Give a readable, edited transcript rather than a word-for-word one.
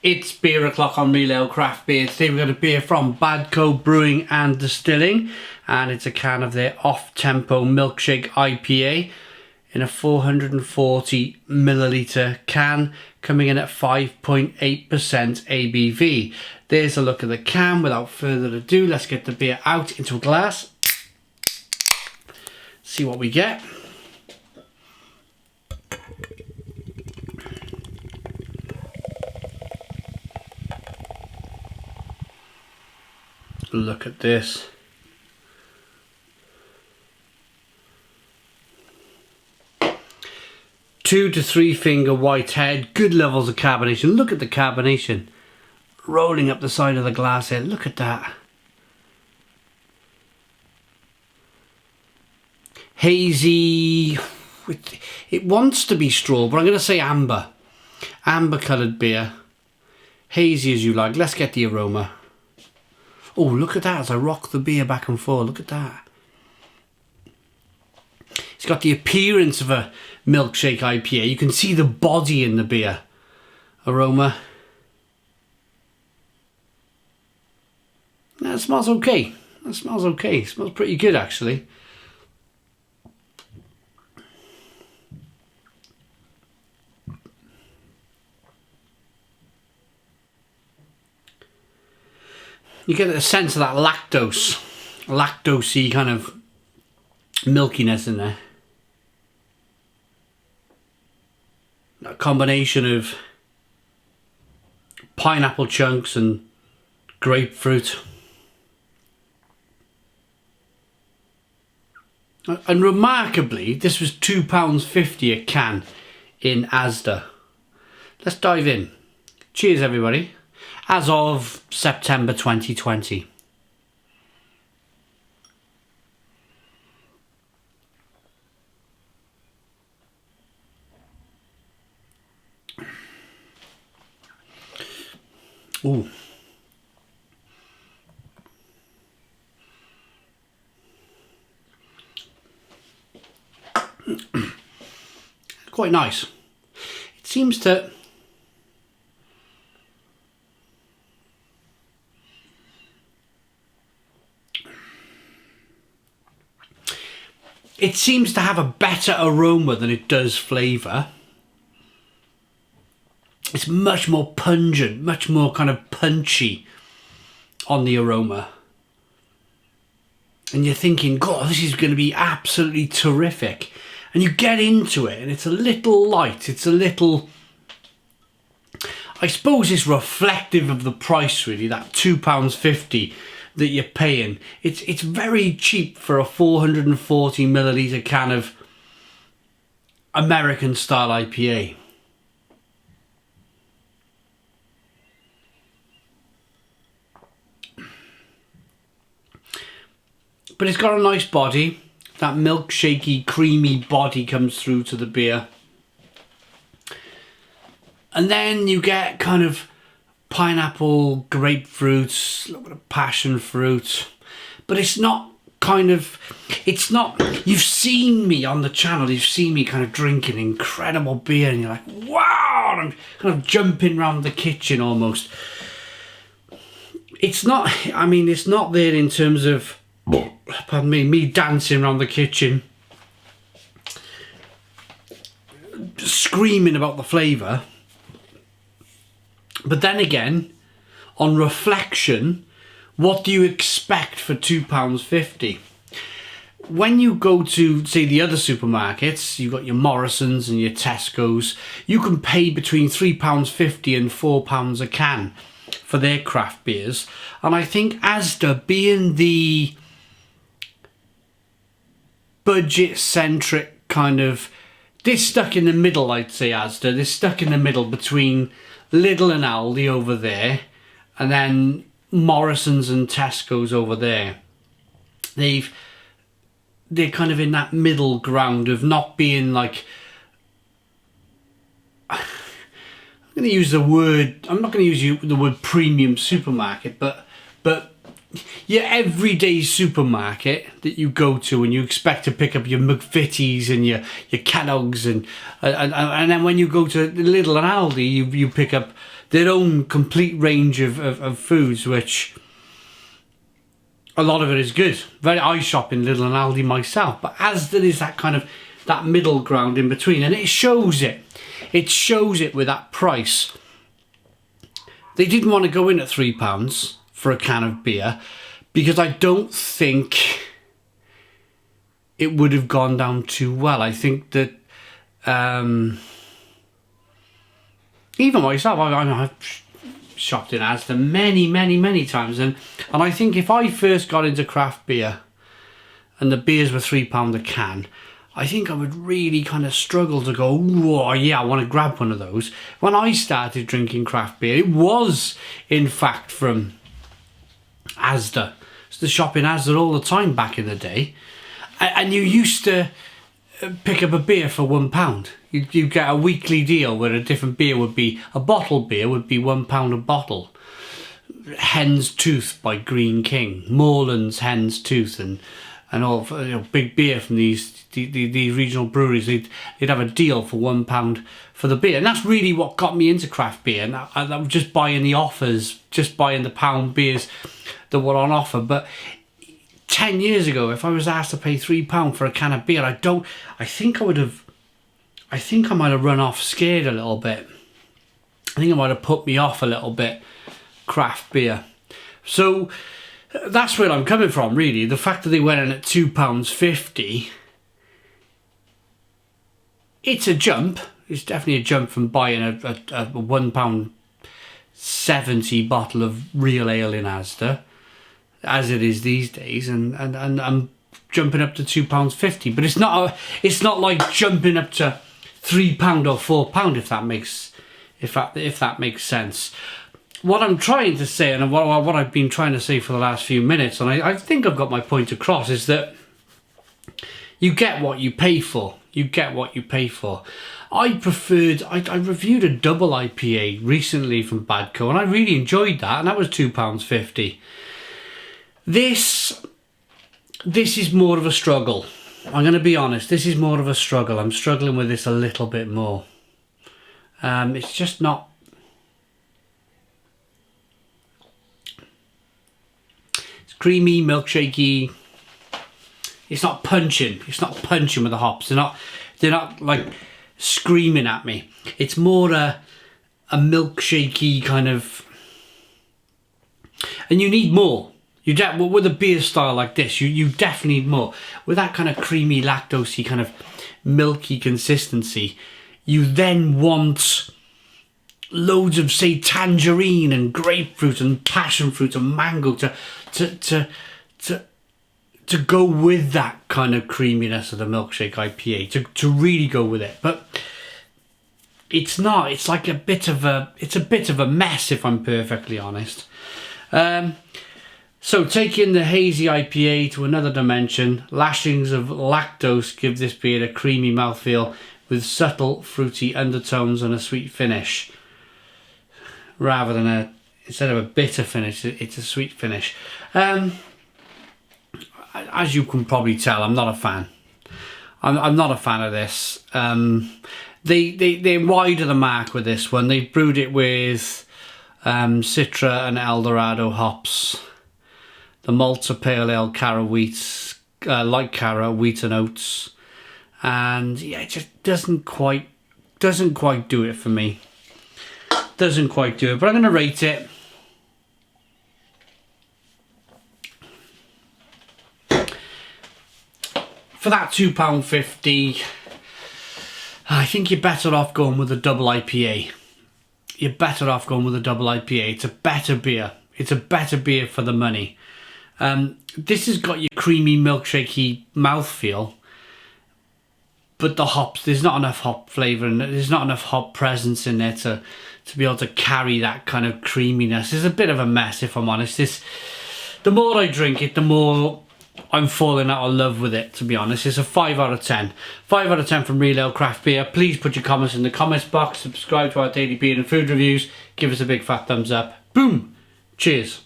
It's beer o'clock on Real Ale Craft Beer. Today we've got a beer from Badco Brewing and Distilling, and it's a can of their off-tempo Milkshake IPA in a 440 milliliter can, coming in at 5.8% ABV. There's a look at the can. Without further ado, let's get the beer out into a glass. See what we get. Look at this. Two to three finger white head, good levels of carbonation. Look at the carbonation rolling up the side of the glass here. Look at that. Hazy. It wants to be straw, but I'm going to say amber. Amber coloured beer. Hazy as you like. Let's get the aroma. Oh, look at that as I rock the beer back and forth. Look at that. It's got the appearance of a milkshake IPA. You can see the body in the beer. Aroma. That smells okay. That smells okay. It smells pretty good, actually. You get a sense of that lactosey kind of milkiness in there. A combination of pineapple chunks and grapefruit. And remarkably, this was £2.50 a can in Asda. Let's dive in. Cheers, everybody. As of September 2020. Ooh. Quite nice. It seems to... It seems to have a better aroma than it does flavour. It's much more pungent, much more kind of punchy on the aroma. And you're thinking, God, this is going to be absolutely terrific. And you get into it and it's a little light. It's a little... I suppose it's reflective of the price, really, that £2.50 that you're paying. It's very cheap for a 440 milliliter can of American style IPA. But it's got a nice body. That milkshakey, creamy body comes through to the beer. And then you get kind of pineapple, grapefruit, a little bit of passion fruit, but it's not kind of, it's not, you've seen me on the channel, you've seen me kind of drinking incredible beer and you're like, wow, and I'm kind of jumping around the kitchen almost. It's not, I mean, it's not there in terms of, pardon me dancing around the kitchen, screaming about the flavour. But then again, on reflection, what do you expect for £2.50? When you go to, say, the other supermarkets, you've got your Morrisons and your Tesco's, you can pay between £3.50 and £4 a can for their craft beers. And I think Asda, being the budget-centric kind of... They're stuck in the middle, I'd say, Asda. They're stuck in the middle between Lidl and Aldi over there, and then Morrison's and Tesco's over there. They're kind of in that middle ground of not being like... I'm going to use the word... I'm not going to use the word premium supermarket, but your everyday supermarket that you go to and you expect to pick up your McVitie's and your Kellogg's and then when you go to Lidl and Aldi, you pick up their own complete range of foods, which a lot of it is good. I shop in Lidl and Aldi myself, but Asda is that kind of, that middle ground in between, and it shows it. It shows it with that price. They didn't want to go in at £3 for a can of beer because I don't think it would have gone down too well. I think that even myself, I've shopped in Asda many times, and I think if I first got into craft beer and the beers were £3 a can, I think I would really kind of struggle to go, oh yeah, I want to grab one of those. When I started drinking craft beer, it was in fact from Asda. I used to shop in Asda all the time back in the day, and you used to pick up a beer for £1. You get a weekly deal where a different beer would be, a bottled beer would be £1 a bottle. Hen's Tooth by Green King, Moreland's Hen's Tooth, and all, you know, big beer from these regional breweries. They'd have a deal for £1 for the beer, and that's really what got me into craft beer. And I was just buying the offers, just buying the pound beers that were on offer. But 10 years ago, if I was asked to pay £3 for a can of beer, I think I might have run off scared a little bit. I think it might have put me off a little bit, craft beer. So that's where I'm coming from, really. The fact that they went in at £2.50, it's a jump. It's definitely a jump from buying a £1.70 bottle of real ale in Asda, as it is these days, and I'm jumping up to £2.50. But it's not like jumping up to £3 or £4, if that makes sense. What I'm trying to say, and what I've been trying to say for the last few minutes, and I think I've got my point across, is that you get what you pay for. You get what you pay for. I reviewed a double IPA recently from Badco, and I really enjoyed that, and that was £2.50. This is more of a struggle. I'm going to be honest, this is more of a struggle. I'm struggling with this a little bit more. It's just not... It's creamy, milkshakey. It's not punching. It's not punching with the hops. They're not like screaming at me. It's more a milkshakey kind of... And you need more. With a beer style like this, you definitely need more. With that kind of creamy, lactosey, kind of milky consistency, you then want loads of, say, tangerine and grapefruit and passion fruit and mango to go with that kind of creaminess of the Milkshake IPA, to really go with it. But it's not. It's like a bit of a mess, if I'm perfectly honest. So taking the hazy IPA to another dimension, lashings of lactose give this beer a creamy mouthfeel with subtle fruity undertones and a sweet finish. Rather than instead of a bitter finish, it's a sweet finish. As you can probably tell, I'm not a fan. I'm not a fan of this. They're wide of the mark with this one. They brewed it with Citra and Eldorado hops. The malts are pale ale, Cara wheats, light Cara, wheat and oats, and yeah, it just doesn't quite do it for me. Doesn't quite do it, but I'm going to rate it. For that £2.50, I think you're better off going with a double IPA. You're better off going with a double IPA. It's a better beer. It's a better beer for the money. This has got your creamy, milkshakey mouthfeel, but the hops, there's not enough hop flavour and there's not enough hop presence in there to be able to carry that kind of creaminess. It's a bit of a mess, if I'm honest. The more I drink it, the more I'm falling out of love with it, to be honest. It's a 5 out of 10. 5 out of 10 from Real Ale Craft Beer. Please put your comments in the comments box. Subscribe to our daily beer and food reviews. Give us a big fat thumbs up. Boom. Cheers.